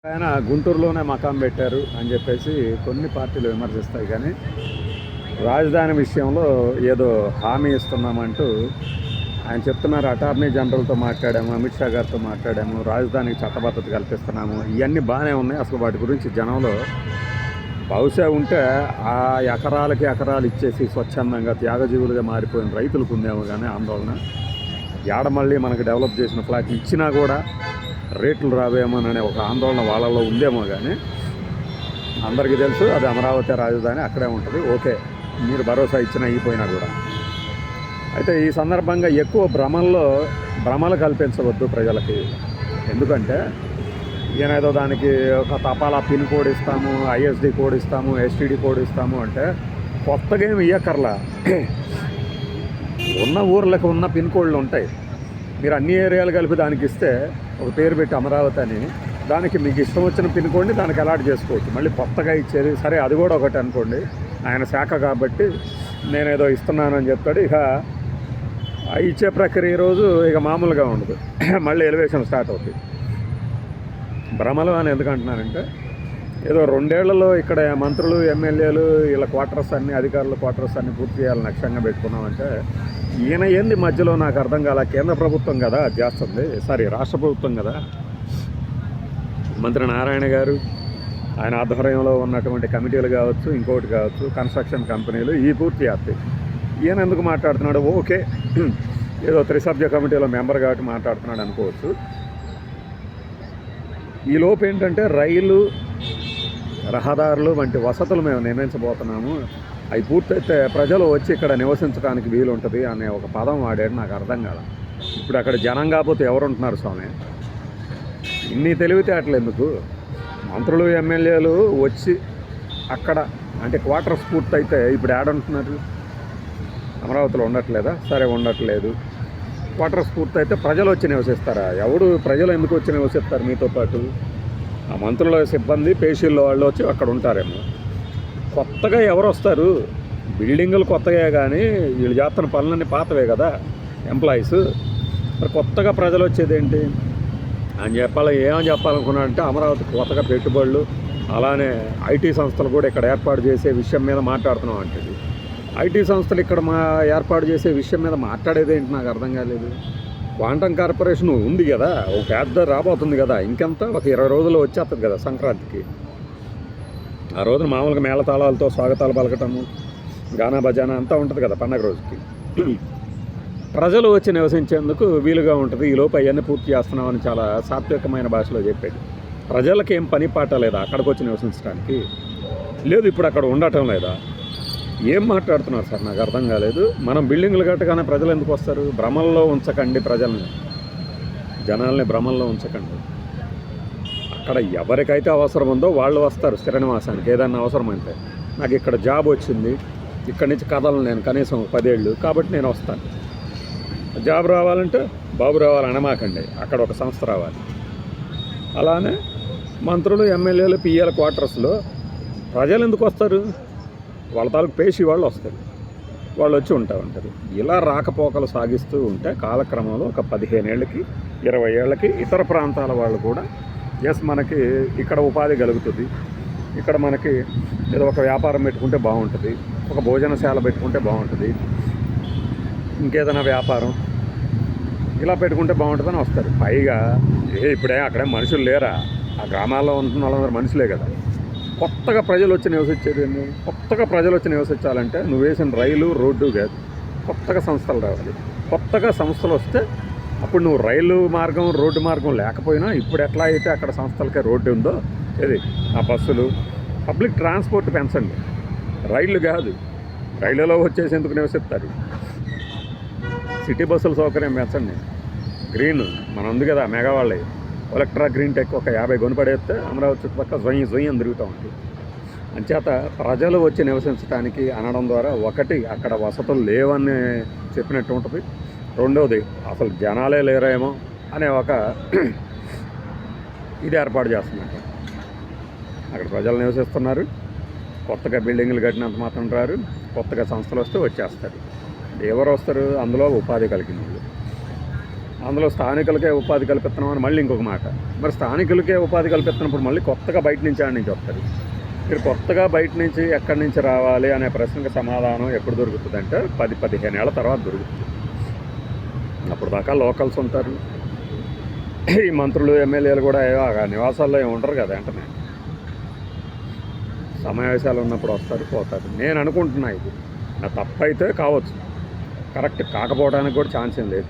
ఆయన గుంటూరులోనే మకాం పెట్టారు అని చెప్పేసి కొన్ని పార్టీలు విమర్శిస్తాయి. కానీ రాజధాని విషయంలో ఏదో హామీ ఇస్తున్నామంటూ ఆయన చెప్తున్నారు. అటార్నీ జనరల్తో మాట్లాడాము, అమిత్ షా గారితో మాట్లాడాము, రాజధానికి చట్టబద్ధత కల్పిస్తున్నాము, ఇవన్నీ బాగానే ఉన్నాయి. అసలు వాటి గురించి జనంలో బహుశా ఉంటే ఆ ఎకరాలకి ఎకరాలు ఇచ్చేసి స్వచ్ఛందంగా త్యాగజీవులుగా మారిపోయిన రైతులకు ఉందేమో కానీ ఆందోళన ఏడ మళ్ళీ మనకు డెవలప్ చేసిన ఫ్లాట్ ఇచ్చినా కూడా రేట్లు రావేమోననే ఒక ఆందోళన వాళ్ళలో ఉందేమో. కానీ అందరికీ తెలుసు అది అమరావతి రాజధాని అక్కడే ఉంటుంది. ఓకే, మీరు భరోసా ఇచ్చినా అయిపోయినా కూడా. అయితే ఈ సందర్భంగా ఎక్కువ భ్రమలు కల్పించవద్దు ప్రజలకి. ఎందుకంటే ఈయన ఏదో దానికి ఒక తపాలా పిన్ కోడ్ ఇస్తాము, ఐఎస్డి కోడ్ ఇస్తాము, ఎస్టీడీ కోడ్ ఇస్తాము అంటే కొత్తగా ఏమి ఇయ్యక్కర్లా. ఉన్న ఊర్లకు ఉన్న పిన్ కోడ్లు ఉంటాయి. మీరు అన్ని ఏరియాలు కలిపి దానికి ఇస్తే ఒక పేరు పెట్టి అమరావతి అని, దానికి మీకు ఇష్టం వచ్చిన పిన్ కోడ్ని దానికి అలాట్ చేసుకోవచ్చు. మళ్ళీ కొత్తగా ఇచ్చేది సరే, అది కూడా ఒకటి అనుకోండి. ఆయన శాఖ కాబట్టి నేనేదో ఇస్తున్నానని చెప్తాడు. ఇక ఇచ్చే ప్రక్రియ రోజు ఇక మామూలుగా ఉండదు, మళ్ళీ ఎలివేషన్ స్టార్ట్ అవుతుంది. భ్రమలు అని ఎందుకు అంటున్నానంటే, ఏదో 2 ఏళ్లలో ఇక్కడ మంత్రులు, ఎమ్మెల్యేలు వీళ్ళ క్వార్టర్స్ అన్నీ, అధికారుల క్వార్టర్స్ అన్నీ పూర్తి చేయాలని లక్ష్యంగా పెట్టుకున్నామంటే ఈయన ఏంది మధ్యలో నాకు అర్థం కాల. కేంద్ర ప్రభుత్వం కదా అది చేస్తుంది, రాష్ట్ర ప్రభుత్వం కదా. మంత్రి నారాయణ గారు, ఆయన ఆధ్వర్యంలో ఉన్నటువంటి కమిటీలు కావచ్చు, ఇంకోటి కావచ్చు, కన్స్ట్రక్షన్ కంపెనీలు ఈ పూర్తి చేస్తాయి. ఈయన ఎందుకు మాట్లాడుతున్నాడు? ఓకే, ఏదో త్రిసభ్య కమిటీలో మెంబర్ కాబట్టి మాట్లాడుతున్నాడు అనుకోవచ్చు. ఈ లోపు ఏంటంటే రైలు, రహదారులు వంటి వసతులు మేము నిర్మించబోతున్నాము, అవి పూర్తయితే ప్రజలు వచ్చి ఇక్కడ నివసించడానికి వీలు ఉంటుంది అనే ఒక పదం వాడాడు. నాకు అర్థం కాదు. ఇప్పుడు అక్కడ జనం కాకపోతే ఎవరు ఉంటున్నారు స్వామి? ఇన్ని తెలివితేటలు ఎందుకు? మంత్రులు, ఎమ్మెల్యేలు వచ్చి అక్కడ అంటే క్వార్టర్స్ పూర్తయితే ఇప్పుడు ఉంటున్నారు? అమరావతిలో ఉండట్లేదా? సరే, ఉండట్లేదు. క్వార్టర్స్ పూర్తయితే ప్రజలు వచ్చి నివసిస్తారా? ప్రజలు ఎందుకు వచ్చి నివసిస్తారు మీతో పాటు? ఆ మంత్రుల సిబ్బంది, పేషీల్లో వాళ్ళు వచ్చి అక్కడ ఉంటారేమో. కొత్తగా ఎవరు వస్తారు? బిల్డింగులు కొత్తగా, కానీ వీళ్ళు చేస్తున్న పనులన్నీ పాతవే కదా, ఎంప్లాయీస్. మరి కొత్తగా ప్రజలు వచ్చేది ఏంటి అని ఏమని చెప్పాలనుకున్నాడంటే, అమరావతి కొత్తగా పెట్టుబడులు, అలానే ఐటీ సంస్థలు కూడా ఇక్కడ ఏర్పాటు చేసే విషయం మీద మాట్లాడుతున్నాం అంటే, ఐటీ సంస్థలు ఇక్కడ ఏర్పాటు చేసే విషయం మీద మాట్లాడేది ఏంటి నాకు అర్థం కాలేదు. క్వాంటమ్ కార్పొరేషన్ ఉంది కదా, ఒక పెద్ద రాబోతుంది కదా, ఇంకెంత ఒక 20 రోజుల్లో వచ్చేస్తుంది కదా సంక్రాంతికి. ఆ రోజున మామూలుగా మేళతాళాలతో స్వాగతాలు పలకటము, గానా బజానా అంతా ఉంటుంది కదా పండగ రోజుకి. ప్రజలు వచ్చి నివసించేందుకు వీలుగా ఉంటుంది. ఈలోపు అవన్నీ పూర్తి చేస్తున్నామని చాలా సాత్వికమైన భాషలో చెప్పాడు. ప్రజలకి ఏం పని పాట లేదా అక్కడికి వచ్చి నివసించడానికి? లేదు, ఇప్పుడు అక్కడ ఉండటం లేదా? ఏం మాట్లాడుతున్నారు సార్? నాకు అర్థం కాలేదు. మనం బిల్డింగ్లు కట్టగానే ప్రజలు ఎందుకు వస్తారు? భ్రమల్లో ఉంచకండి ప్రజల్ని, జనాల్ని భ్రమల్లో ఉంచకండి. అక్కడ ఎవరికైతే అవసరం ఉందో వాళ్ళు వస్తారు స్థిర నివాసానికి. ఏదన్నా అవసరం అంటే, నాకు ఇక్కడ జాబ్ వచ్చింది, ఇక్కడి నుంచి కదలను నేను కనీసం 10 ఏళ్ళు, కాబట్టి నేను వస్తాను. జాబ్ రావాలంటే బాబు రావాలనమాకండి, అక్కడ ఒక సంస్థ రావాలి. అలానే మంత్రులు, ఎమ్మెల్యేలు, పిఎల్ క్వార్టర్స్లో ప్రజలు ఎందుకు వస్తారు? వాళ్ళ తాలూకు పేషి వాళ్ళు వస్తారు, వాళ్ళు వచ్చి ఉంటారు. ఇలా రాకపోకలు సాగిస్తూ ఉంటే కాలక్రమంలో ఒక 15 ఏళ్ళకి, 20 ఏళ్ళకి ఇతర ప్రాంతాల వాళ్ళు కూడా మనకి ఇక్కడ ఉపాధి కలుగుతుంది. ఇక్కడ మనకి ఏదో ఒక వ్యాపారం పెట్టుకుంటే బాగుంటుంది, ఒక భోజనశాల పెట్టుకుంటే బాగుంటుంది, ఇంకేదైనా వ్యాపారం ఇలా పెట్టుకుంటే బాగుంటుందని వస్తారు. పైగా ఇప్పుడే అక్కడే మనుషులు లేరా? ఆ గ్రామాల్లో ఉంటున్న వాళ్ళందరూ మనుషులే కదా. కొత్తగా ప్రజలు వచ్చి నివసించేది ఏంటి? కొత్తగా ప్రజలు వచ్చి నివసించాలంటే నువ్వు వేసిన రైలు, రోడ్డు కాదు, కొత్తగా సంస్థలు రావాలి. కొత్తగా సంస్థలు వస్తే అప్పుడు నువ్వు రైలు మార్గం, రోడ్డు మార్గం లేకపోయినా ఇప్పుడు ఎట్లా అయితే అక్కడ సంస్థలకే రోడ్డు ఉందో, ఆ బస్సులు, పబ్లిక్ ట్రాన్స్పోర్ట్ పెంచండి, రైళ్ళు కాదు. రైళ్ళలో వచ్చేసేందుకు నివసిస్తారు. సిటీ బస్సుల సౌకర్యం పెంచండి. గ్రీన్ మన ఉంది కదా మెగావాళ్ళవి, ఎలక్ట్రా గ్రీన్ టెక్ ఒక 50 కొనుపడేస్తే అమరావతి చుట్టుపక్కల జొయ్యి అని తిరుగుతూ ఉంటుంది. అంచేత ప్రజలు వచ్చి నివసించడానికి అనడం ద్వారా, ఒకటి అక్కడ వసతులు లేవని చెప్పినట్టు ఉంటుంది, రెండవది అసలు జనాలే లేరేమో అనే ఒక ఇది ఏర్పాటు చేస్తున్నట్టు. అక్కడ ప్రజలు నివసిస్తున్నారు, కొత్తగా బిల్డింగ్లు కట్టినంత మాత్రం రారు, కొత్తగా సంస్థలు వస్తే వచ్చేస్తారు. ఎవరు వస్తారు? అందులో ఉపాధి కలిగిన వాళ్ళు. అందులో స్థానికులకే ఉపాధి కల్పిస్తున్నాం అని మళ్ళీ ఇంకొక మాట. మరి స్థానికులకే ఉపాధి కల్పిస్తున్నప్పుడు మళ్ళీ కొత్తగా బయట నుంచి ఆడ నుంచి వస్తారు. మీరు కొత్తగా బయట నుంచి ఎక్కడి నుంచి రావాలి అనే ప్రశ్నకు సమాధానం ఎప్పుడు దొరుకుతుంది అంటే 10-15 ఏళ్ల తర్వాత దొరుకుతుంది. అప్పుడు దాకా లోకల్స్ ఉంటారు. ఈ మంత్రులు ఎమ్మెల్యేలు కూడా నివాసాల్లో ఏమి ఉండరు కదా, వెంటనే సమావేశాలు ఉన్నప్పుడు వస్తారు పోతారు. నేను అనుకుంటున్నా ఇది నా తప్పైతే కావచ్చు, కరెక్ట్ కాకపోవడానికి కూడా ఛాన్స్ ఏం లేదు.